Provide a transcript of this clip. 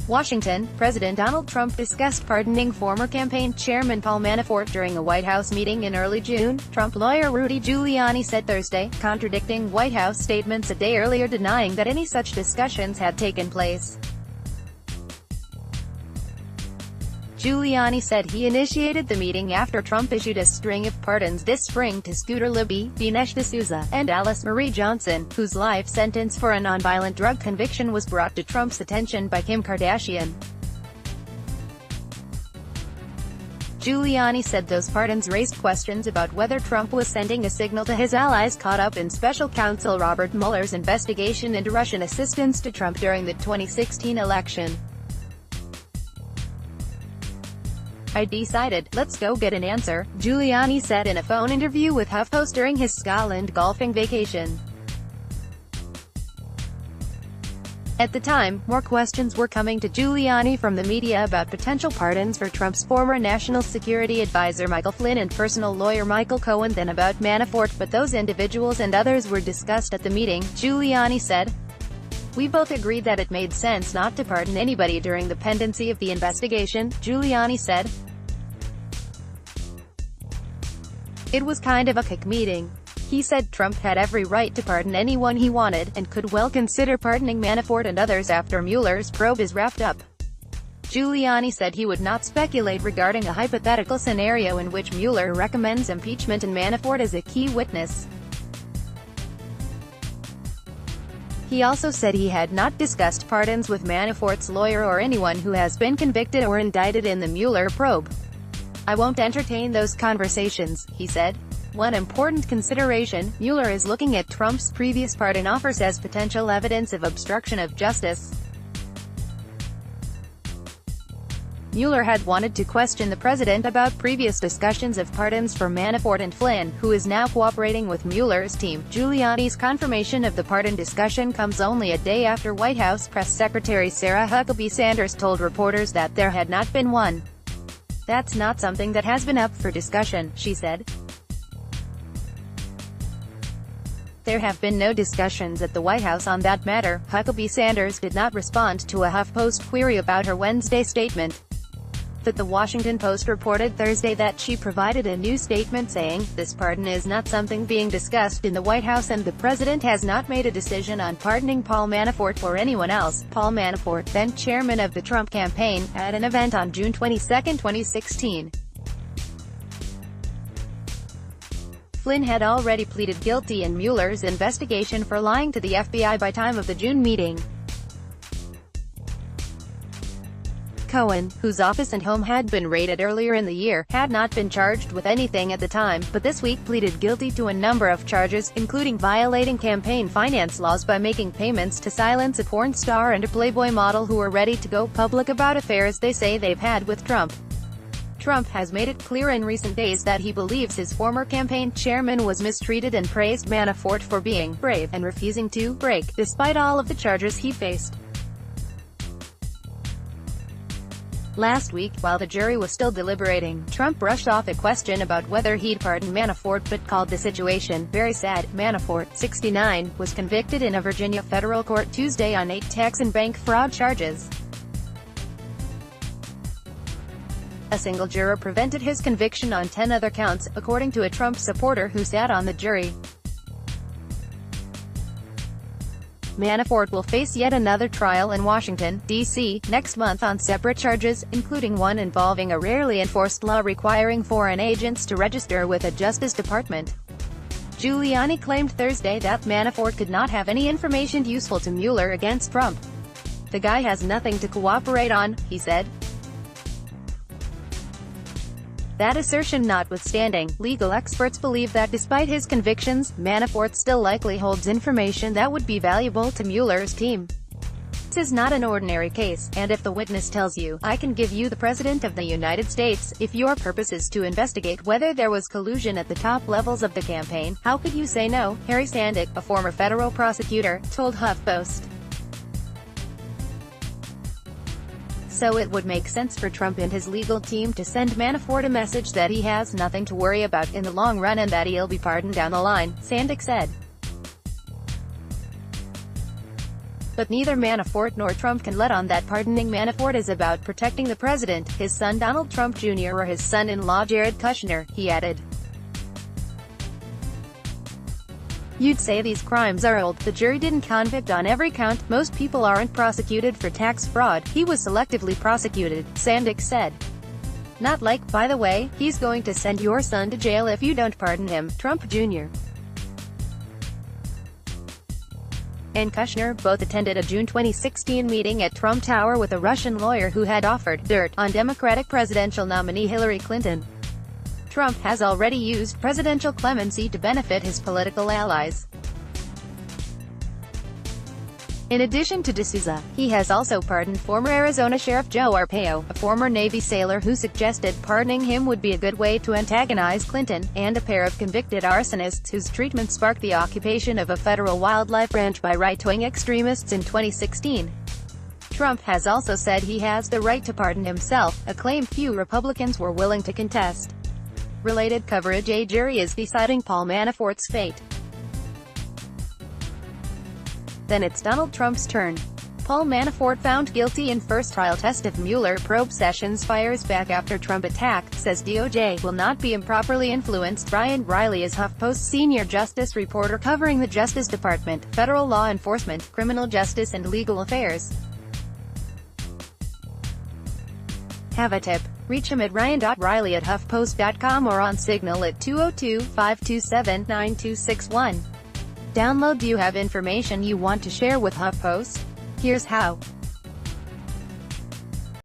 Washington, President Donald Trump discussed pardoning former campaign chairman Paul Manafort during a White House meeting in early June, Trump lawyer Rudy Giuliani said Thursday, contradicting White House statements a day earlier denying that any such discussions had taken place. Giuliani said he initiated the meeting after Trump issued a string of pardons this spring to Scooter Libby, Dinesh D'Souza, and Alice Marie Johnson, whose life sentence for a nonviolent drug conviction was brought to Trump's attention by Kim Kardashian. Giuliani said those pardons raised questions about whether Trump was sending a signal to his allies caught up in special counsel Robert Mueller's investigation into Russian assistance to Trump during the 2016 election. "I decided, let's go get an answer," Giuliani said in a phone interview with HuffPost during his Scotland golfing vacation. At the time, more questions were coming to Giuliani from the media about potential pardons for Trump's former national security advisor Michael Flynn and personal lawyer Michael Cohen than about Manafort, but those individuals and others were discussed at the meeting, Giuliani said. "We both agreed that it made sense not to pardon anybody during the pendency of the investigation," Giuliani said. "It was kind of a kick meeting." He said Trump had every right to pardon anyone he wanted, and could well consider pardoning Manafort and others after Mueller's probe is wrapped up. Giuliani said he would not speculate regarding a hypothetical scenario in which Mueller recommends impeachment and Manafort as a key witness. He also said he had not discussed pardons with Manafort's lawyer or anyone who has been convicted or indicted in the Mueller probe. "I won't entertain those conversations," he said. One important consideration, Mueller is looking at Trump's previous pardon offers as potential evidence of obstruction of justice. Mueller had wanted to question the president about previous discussions of pardons for Manafort and Flynn, who is now cooperating with Mueller's team. Giuliani's confirmation of the pardon discussion comes only a day after White House Press Secretary Sarah Huckabee Sanders told reporters that there had not been one. "That's not something that has been up for discussion," she said. "There have been no discussions at the White House on that matter." Huckabee Sanders did not respond to a HuffPost query about her Wednesday statement. But the Washington Post reported Thursday that she provided a new statement saying, "This pardon is not something being discussed in the White House and the president has not made a decision on pardoning Paul Manafort or anyone else." Paul Manafort, then chairman of the Trump campaign, at an event on June 22, 2016. Flynn had already pleaded guilty in Mueller's investigation for lying to the FBI by time of the June meeting. Cohen, whose office and home had been raided earlier in the year, had not been charged with anything at the time, but this week pleaded guilty to a number of charges, including violating campaign finance laws by making payments to silence a porn star and a Playboy model who were ready to go public about affairs they say they've had with Trump. Trump has made it clear in recent days that he believes his former campaign chairman was mistreated and praised Manafort for being brave and refusing to break, despite all of the charges he faced. Last week, while the jury was still deliberating, Trump brushed off a question about whether he'd pardon Manafort but called the situation very sad. Manafort, 69, was convicted in a Virginia federal court Tuesday on 8 tax and bank fraud charges. A single juror prevented his conviction on 10 other counts, according to a Trump supporter who sat on the jury. Manafort will face yet another trial in Washington, D.C., next month on separate charges, including one involving a rarely enforced law requiring foreign agents to register with a Justice Department. Giuliani claimed Thursday that Manafort could not have any information useful to Mueller against Trump. "The guy has nothing to cooperate on," he said. That assertion notwithstanding, legal experts believe that despite his convictions, Manafort still likely holds information that would be valuable to Mueller's team. This is not an ordinary case, and if the witness tells you, "I can give you the President of the United States, if your purpose is to investigate whether there was collusion at the top levels of the campaign, how could you say no?" Harry Sandick, a former federal prosecutor, told HuffPost. So it would make sense for Trump and his legal team to send Manafort a message that he has nothing to worry about in the long run and that he'll be pardoned down the line, Sandick said. But neither Manafort nor Trump can let on that pardoning Manafort is about protecting the president, his son Donald Trump Jr. or his son-in-law Jared Kushner, he added. You'd say these crimes are old. The jury didn't convict on every count. Most people aren't prosecuted for tax fraud. He was selectively prosecuted, Sandick said. Not like, by the way, he's going to send your son to jail if you don't pardon him, Trump Jr. and Kushner both attended a June 2016 meeting at Trump Tower with a Russian lawyer who had offered dirt on Democratic presidential nominee Hillary Clinton. Trump has already used presidential clemency to benefit his political allies. In addition to D'Souza, he has also pardoned former Arizona Sheriff Joe Arpaio, a former Navy sailor who suggested pardoning him would be a good way to antagonize Clinton, and a pair of convicted arsonists whose treatment sparked the occupation of a federal wildlife ranch by right-wing extremists in 2016. Trump has also said he has the right to pardon himself, a claim few Republicans were willing to contest. Related coverage: a jury is deciding Paul Manafort's fate. Then it's Donald Trump's turn. Paul Manafort found guilty in first trial test of Mueller probe. Sessions fires back after Trump attack, says DOJ will not be improperly influenced. Ryan Riley is HuffPost senior justice reporter covering the Justice Department, federal law enforcement, criminal justice and legal affairs. Have a tip? Reach him at ryan.riley@huffpost.com or on Signal at 202-527-9261. Download. Do you have information you want to share with HuffPost? Here's how.